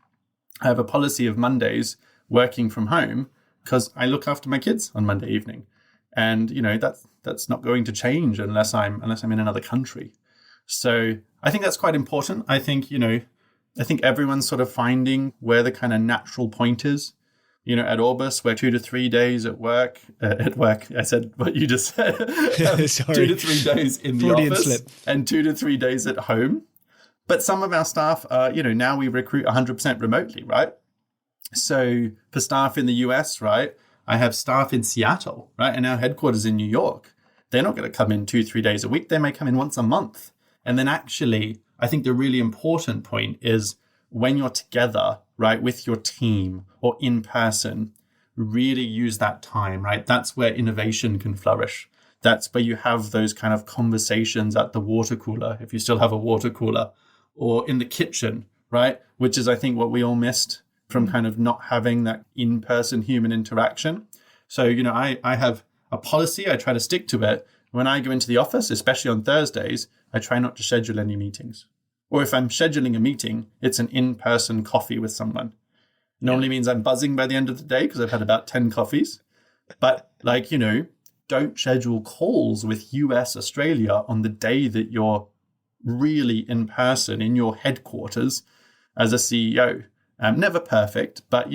[SPEAKER 2] I have a policy of Mondays working from home because I look after my kids on Monday evening. And, that's not going to change unless I'm in another country. So I think that's quite important. I think everyone's sort of finding where the kind of natural point is. At Orbus, we're 2 to 3 days at work. I said what you just said. 2 to 3 days in the
[SPEAKER 1] Freudian
[SPEAKER 2] office
[SPEAKER 1] slip.
[SPEAKER 2] And 2 to 3 days at home. But some of our staff, now we recruit 100% remotely, right? So for staff in the US, right, I have staff in Seattle, right, and our headquarters in New York. They're not going to come in 2-3 days a week. They may come in once a month. And then actually, I think the really important point is when you're together, right, with your team or in person, really use that time, right? That's where innovation can flourish. That's where you have those kind of conversations at the water cooler, if you still have a water cooler, or in the kitchen, right? Which is, I think, what we all missed from kind of not having that in-person human interaction. So, I have a policy. I try to stick to it. When I go into the office, especially on Thursdays, I try not to schedule any meetings. Or if I'm scheduling a meeting, it's an in-person coffee with someone. Normally means I'm buzzing by the end of the day because I've had about 10 coffees. But don't schedule calls with US, Australia on the day that you're really in person in your headquarters as a CEO. Never perfect, but,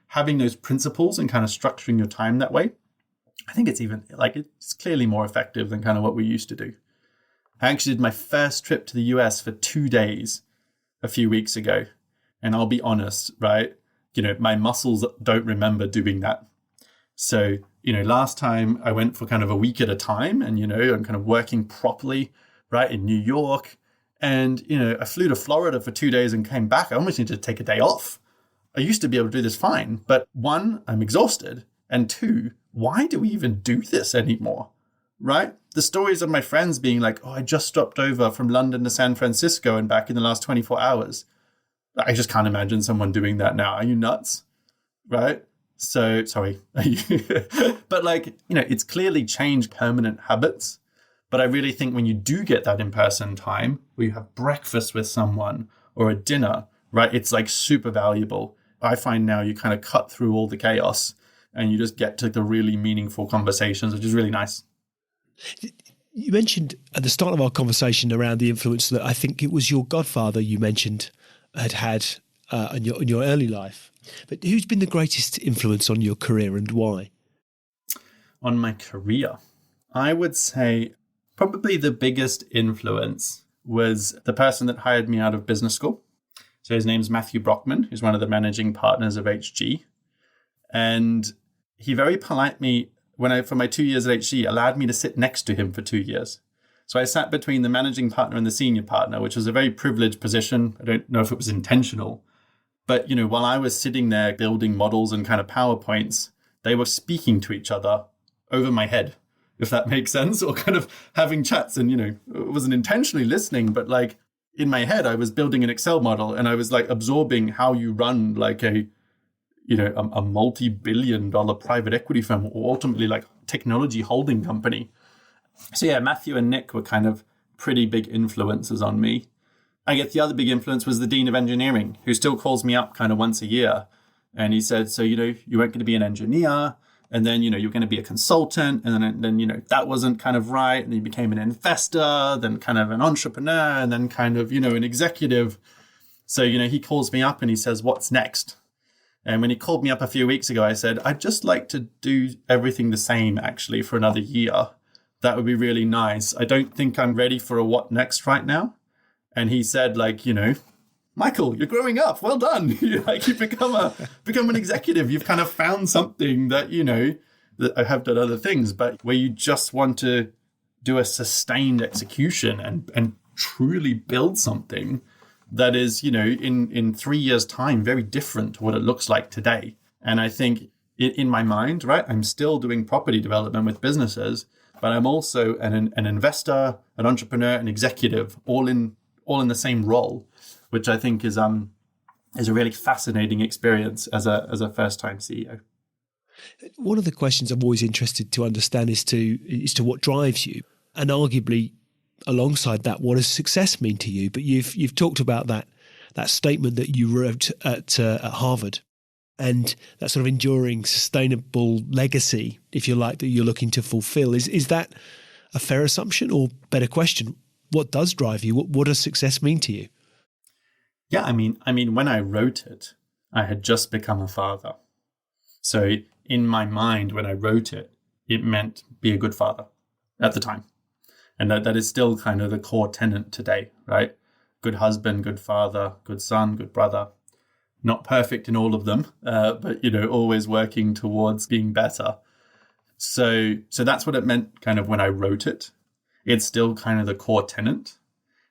[SPEAKER 2] having those principles and kind of structuring your time that way, I think it's even it's clearly more effective than kind of what we used to do. I actually did my first trip to the US for 2 days a few weeks ago. And I'll be honest, right? My muscles don't remember doing that. So, last time I went for kind of a week at a time and, I'm kind of working properly, right, in New York. And, I flew to Florida for 2 days and came back. I almost needed to take a day off. I used to be able to do this fine. But one, I'm exhausted. And two, why do we even do this anymore, right? The stories of my friends being like, oh, I just stopped over from London to San Francisco and back in the last 24 hours. I just can't imagine someone doing that now. Are you nuts? Right? So, sorry. But it's clearly changed permanent habits. But I really think when you do get that in-person time, where you have breakfast with someone or a dinner, right? It's super valuable. I find now you kind of cut through all the chaos and you just get to the really meaningful conversations, which is really nice.
[SPEAKER 1] You mentioned at the start of our conversation around the influence that I think it was your godfather you mentioned had in your early life. But who's been the greatest influence on your career and why?
[SPEAKER 2] On my career, I would say probably the biggest influence was the person that hired me out of business school. So his name's Matthew Brockman, who's one of the managing partners of HG. And he very politely, for my 2 years at HG, allowed me to sit next to him for 2 years. So I sat between the managing partner and the senior partner, which was a very privileged position. I don't know if it was intentional. But, while I was sitting there building models and kind of PowerPoints, they were speaking to each other over my head, if that makes sense, or kind of having chats. And, it wasn't intentionally listening, but in my head, I was building an Excel model and I was absorbing how you run a multi-billion-dollar private equity firm or ultimately technology holding company. So yeah, Matthew and Nick were kind of pretty big influences on me. I guess the other big influence was the Dean of Engineering, who still calls me up kind of once a year. And he said, so, you weren't going to be an engineer, and then, you're going to be a consultant, and then, that wasn't kind of right. And you became an investor, then kind of an entrepreneur, and then kind of, an executive. So, he calls me up and he says, what's next? And when he called me up a few weeks ago, I said, I'd just like to do everything the same, actually, for another year. That would be really nice. I don't think I'm ready for a what next right now. And he said, Michael, you're growing up. Well done. You've become an executive. You've kind of found something that, that I have done other things, but where you just want to do a sustained execution and truly build something that is, in 3 years' time, very different to what it looks like today. And I think in my mind, right, I'm still doing property development with businesses, but I'm also an investor, an entrepreneur, an executive, all in the same role, which I think is a really fascinating experience as a first-time CEO.
[SPEAKER 1] One of the questions I'm always interested to understand is to what drives you, and arguably alongside that, what does success mean to you? But you've talked about that statement that you wrote at Harvard, and that sort of enduring, sustainable legacy, if you like, that you're looking to fulfill. Is that a fair assumption, or better question, what does drive you? What does success mean to you?
[SPEAKER 2] Yeah, I mean, when I wrote it, I had just become a father. So in my mind, when I wrote it, it meant be a good father at the time. And that is still kind of the core tenet today, right? Good husband, good father, good son, good brother. Not perfect in all of them, but, always working towards being better. So that's what it meant kind of when I wrote it. It's still kind of the core tenet.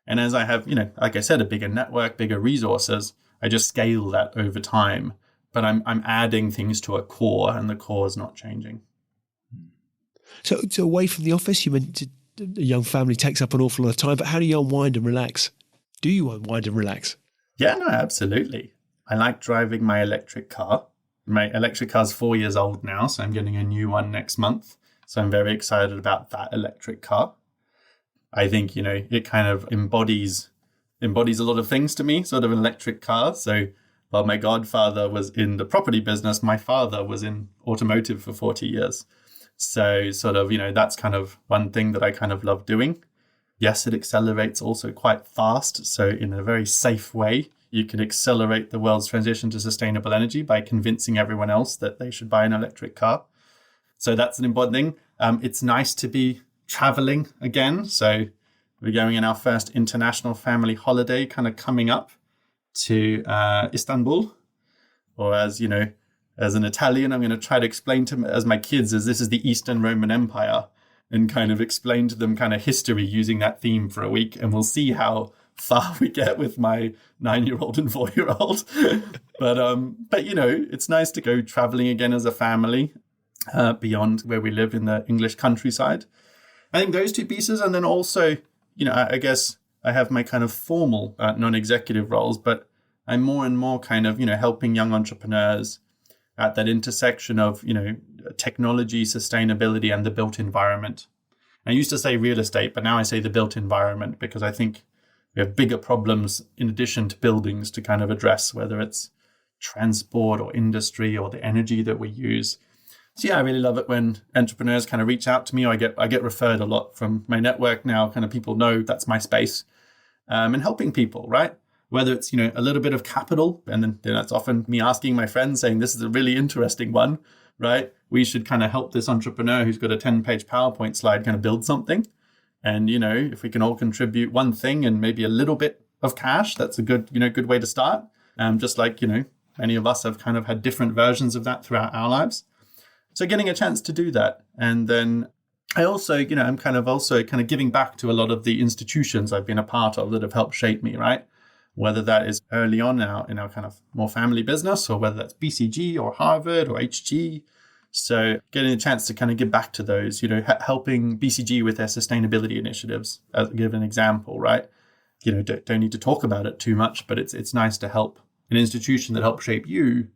[SPEAKER 2] And as I have, like I said, a bigger network, bigger resources, I just scale that over time. But I'm adding things to a core, and the core is not changing.
[SPEAKER 1] So away from the office, you mentioned a young family takes up an awful lot of time, but how do you unwind and relax? Do you unwind and relax?
[SPEAKER 2] Yeah, no, absolutely. I like driving my electric car. My electric car's 4 years old now, so I'm getting a new one next month. So I'm very excited about that electric car. I think, it kind of embodies a lot of things to me, sort of an electric car. So while my godfather was in the property business, my father was in automotive for 40 years. So sort of, that's kind of one thing that I kind of love doing. Yes, it accelerates also quite fast. So in a very safe way, you can accelerate the world's transition to sustainable energy by convincing everyone else that they should buy an electric car. So that's an important thing. It's nice to be traveling again. So we're going in our first international family holiday kind of coming up to Istanbul, or as an Italian, I'm going to try to explain to as my kids as this is the Eastern Roman Empire, and kind of explain to them kind of history using that theme for a week. And we'll see how far we get with my 9-year-old and 4-year-old. But it's nice to go traveling again as a family beyond where we live in the English countryside. I think those two pieces. And then also, I guess I have my kind of formal non-executive roles, but I'm more and more kind of, helping young entrepreneurs at that intersection of, technology, sustainability, and the built environment. I used to say real estate, but now I say the built environment, because I think we have bigger problems in addition to buildings to kind of address, whether it's transport or industry or the energy that we use. So yeah, I really love it when entrepreneurs kind of reach out to me. I get referred a lot from my network now. Kind of people know that's my space, and helping people, right? Whether it's a little bit of capital, and then that's often me asking my friends saying this is a really interesting one, right? We should kind of help this entrepreneur who's got a 10-page PowerPoint slide kind of build something, and if we can all contribute one thing and maybe a little bit of cash, that's a good good way to start. Just like many of us have kind of had different versions of that throughout our lives. So getting a chance to do that. And then I also, I'm kind of giving back to a lot of the institutions I've been a part of that have helped shape me, right? Whether that is early on now in our kind of more family business, or whether that's BCG or Harvard or HG. So getting a chance to kind of give back to those, helping BCG with their sustainability initiatives, as give an example, right? Don't need to talk about it too much, but it's nice to help an institution that helped shape you,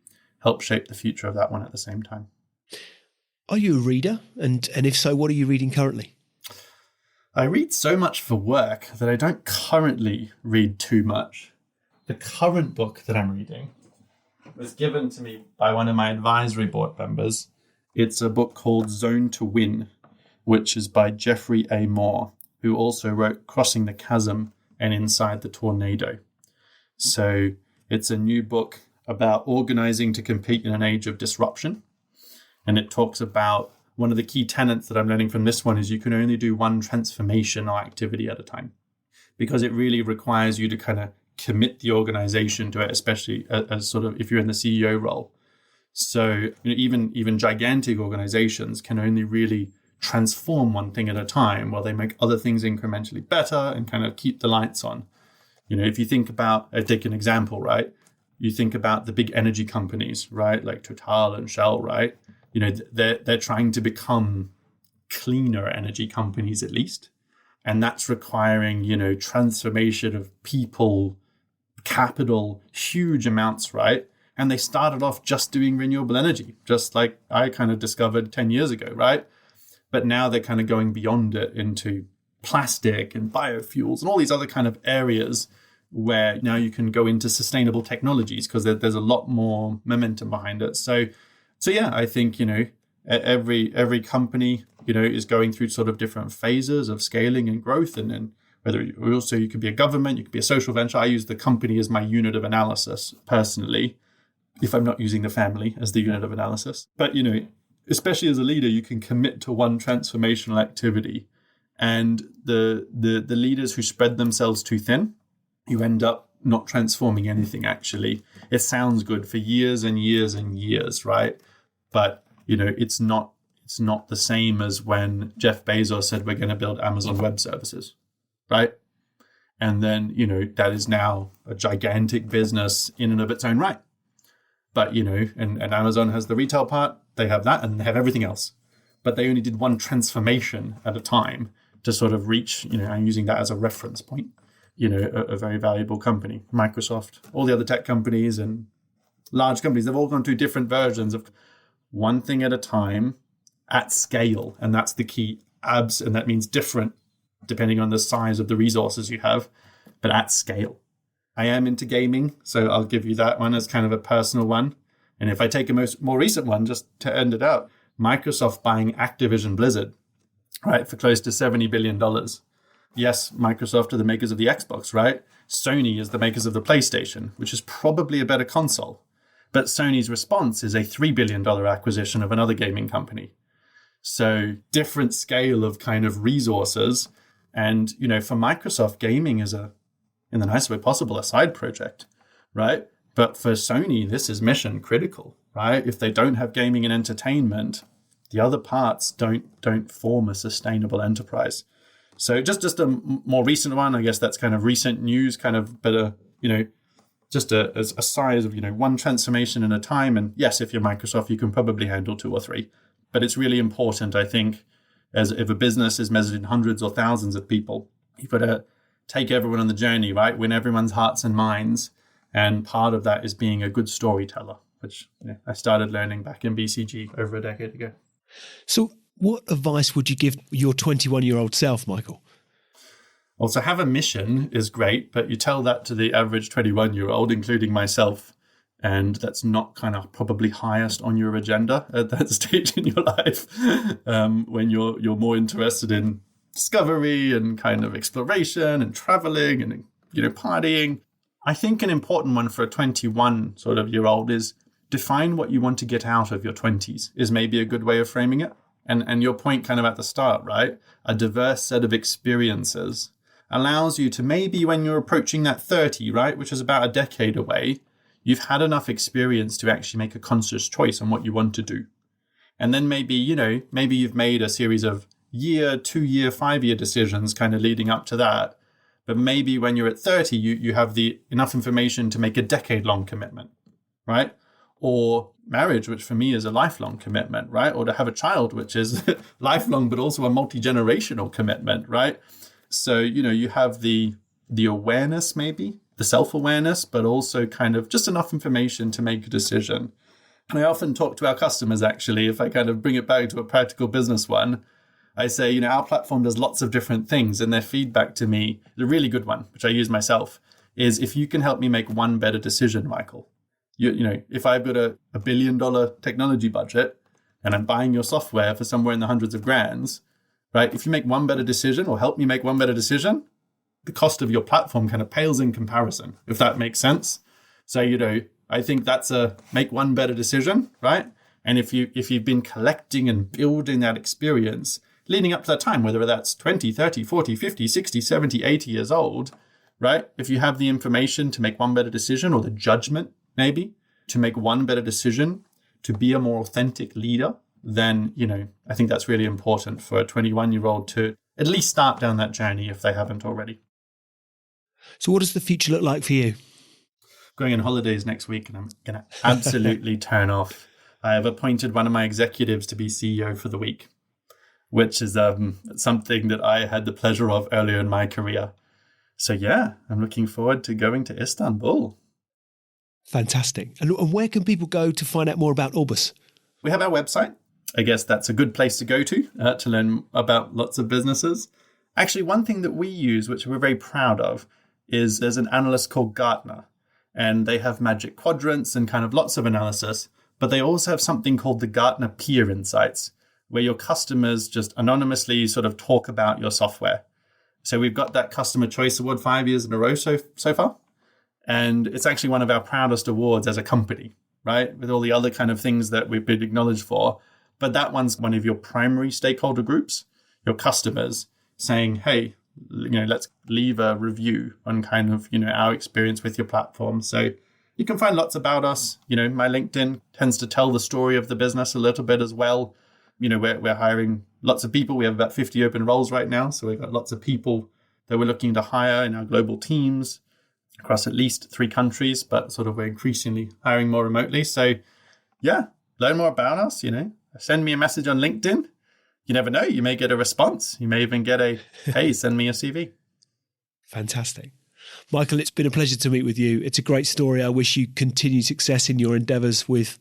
[SPEAKER 2] help shape the future of that one at the same time.
[SPEAKER 1] Are you a reader? And if so, what are you reading currently?
[SPEAKER 2] I read so much for work that I don't currently read too much. The current book that I'm reading was given to me by one of my advisory board members. It's a book called Zone to Win, which is by Jeffrey A. Moore, who also wrote Crossing the Chasm and Inside the Tornado. So it's a new book about organizing to compete in an age of disruption. And it talks about one of the key tenets that I'm learning from this one is you can only do one transformational activity at a time, because it really requires you to kind of commit the organization to it, especially as sort of if you're in the CEO role. So even gigantic organizations can only really transform one thing at a time while they make other things incrementally better and kind of keep the lights on. If you think about, I take an example, right? You think about the big energy companies, right? Like Total and Shell, right? They're trying to become cleaner energy companies at least. And that's requiring, transformation of people, capital, huge amounts, right? And they started off just doing renewable energy, just like I kind of discovered 10 years ago, right? But now they're kind of going beyond it into plastic and biofuels and all these other kind of areas where now you can go into sustainable technologies because there's a lot more momentum behind it. So yeah, I think, every company, is going through sort of different phases of scaling and growth. And then whether you could be a government, you could be a social venture. I use the company as my unit of analysis personally, if I'm not using the family as the unit of analysis. But, especially as a leader, you can commit to one transformational activity. And the leaders who spread themselves too thin, you end up not transforming anything, actually. It sounds good for years and years and years, right? But, it's not the same as when Jeff Bezos said we're going to build Amazon Web Services, right? And then, that is now a gigantic business in and of its own right. But, and Amazon has the retail part, they have that, and they have everything else. But they only did one transformation at a time to sort of reach, I'm using that as a reference point, a very valuable company. Microsoft, all the other tech companies, and large companies, they've all gone through different versions of one thing at a time at scale. And that's the key. And that means different depending on the size of the resources you have, but at scale. I am into gaming, so I'll give you that one as kind of a personal one. And if I take a more recent one, just to end it out, Microsoft buying Activision Blizzard, right, for close to $70 billion. Yes, Microsoft are the makers of the Xbox, right? Sony is the makers of the PlayStation, which is probably a better console. But Sony's response is a $3 billion acquisition of another gaming company. So different scale of kind of resources. And, for Microsoft, gaming is in the nicest way possible, a side project, right? But for Sony, this is mission critical, right? If they don't have gaming and entertainment, the other parts don't form a sustainable enterprise. So just a more recent one, I guess that's kind of recent news, kind of, but just a size of one transformation at a time. And yes, if you're Microsoft, you can probably handle 2 or 3. But it's really important, I think, as if a business is measured in hundreds or thousands of people, you've got to take everyone on the journey, right? Win everyone's hearts and minds. And part of that is being a good storyteller, which I started learning back in BCG over a decade ago.
[SPEAKER 1] So what advice would you give your 21-year-old self, Michael?
[SPEAKER 2] Also, have a mission is great, but you tell that to the average 21-year-old, including myself, and that's not kind of probably highest on your agenda at that stage in your life, when you're more interested in discovery and kind of exploration and traveling and partying. I think an important one for a 21 sort of year old is define what you want to get out of your 20s is maybe a good way of framing it. And your point kind of at the start, right? A diverse set of experiences allows you to maybe when you're approaching that 30, right, which is about a decade away, you've had enough experience to actually make a conscious choice on what you want to do. And then maybe you've made a series of 1-year, 2-year, 5-year decisions kind of leading up to that. But maybe when you're at 30, you have enough information to make a decade-long commitment, right? Or marriage, which for me is a lifelong commitment, right? Or to have a child, which is lifelong, but also a multi-generational commitment, right? So, you have the awareness, maybe, the self-awareness, but also kind of just enough information to make a decision. And I often talk to our customers, actually, if I kind of bring it back to a practical business one, I say, our platform does lots of different things, and their feedback to me, the really good one, which I use myself, is if you can help me make one better decision, Michael, if I've got a $1 billion technology budget and I'm buying your software for somewhere in the hundreds of grands, right? If you make one better decision or help me make one better decision, the cost of your platform kind of pales in comparison, if that makes sense. So, I think that's a make one better decision, right? And if you've been collecting and building that experience leading up to that time, whether that's 20, 30, 40, 50, 60, 70, 80 years old, right? If you have the information to make one better decision or the judgment, maybe, to make one better decision, to be a more authentic leader, then, I think that's really important for a 21-year-old to at least start down that journey if they haven't already.
[SPEAKER 1] So what does the future look like for you?
[SPEAKER 2] Going on holidays next week, and I'm going to absolutely turn off. I have appointed one of my executives to be CEO for the week, which is something that I had the pleasure of earlier in my career. So yeah, I'm looking forward to going to Istanbul.
[SPEAKER 1] Fantastic. And where can people go to find out more about Orbus?
[SPEAKER 2] We have our website. I guess that's a good place to go to learn about lots of businesses. Actually, one thing that we use, which we're very proud of, is there's an analyst called Gartner, and they have magic quadrants and kind of lots of analysis, but they also have something called the Gartner Peer Insights, where your customers just anonymously sort of talk about your software. So we've got that Customer Choice Award 5 years in a row so far. And it's actually one of our proudest awards as a company, right? With all the other kind of things that we've been acknowledged for. But that one's one of your primary stakeholder groups, your customers, saying, hey, let's leave a review on kind of, our experience with your platform. So you can find lots about us. My LinkedIn tends to tell the story of the business a little bit as well. We're hiring lots of people. We have about 50 open roles right now. So we've got lots of people that we're looking to hire in our global teams across at least 3 countries, but sort of we're increasingly hiring more remotely. So yeah, learn more about us, Send me a message on LinkedIn. You never know, you may get a response. You may even get hey, send me a CV.
[SPEAKER 1] Fantastic. Michael, it's been a pleasure to meet with you. It's a great story. I wish you continued success in your endeavours with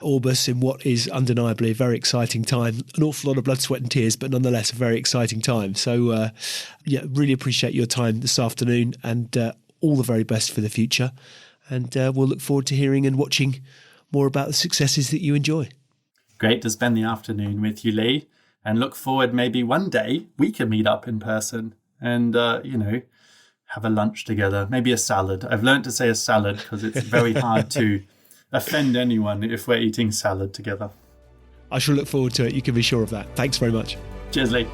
[SPEAKER 1] Orbus in what is undeniably a very exciting time. An awful lot of blood, sweat and tears, but nonetheless a very exciting time. So, really appreciate your time this afternoon, and all the very best for the future. And we'll look forward to hearing and watching more about the successes that you enjoy.
[SPEAKER 2] Great to spend the afternoon with you, Lee, and look forward maybe one day we can meet up in person and, have a lunch together, maybe a salad. I've learned to say a salad because it's very hard to offend anyone if we're eating salad together.
[SPEAKER 1] I shall look forward to it. You can be sure of that. Thanks very much.
[SPEAKER 2] Cheers, Lee.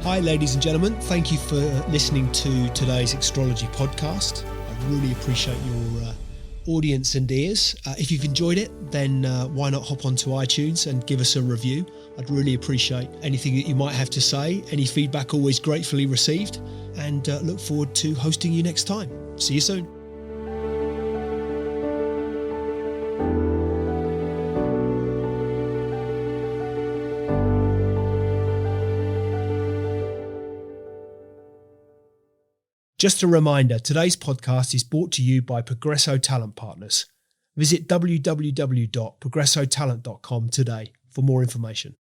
[SPEAKER 1] Hi, ladies and gentlemen. Thank you for listening to today's Extrology podcast. I really appreciate your audience and ears. If you've enjoyed it, then why not hop onto iTunes and give us a review? I'd really appreciate anything that you might have to say. Any feedback always gratefully received, and look forward to hosting you next time. See you soon. Just a reminder, today's podcast is brought to you by Progresso Talent Partners. Visit www.progressotalent.com today for more information.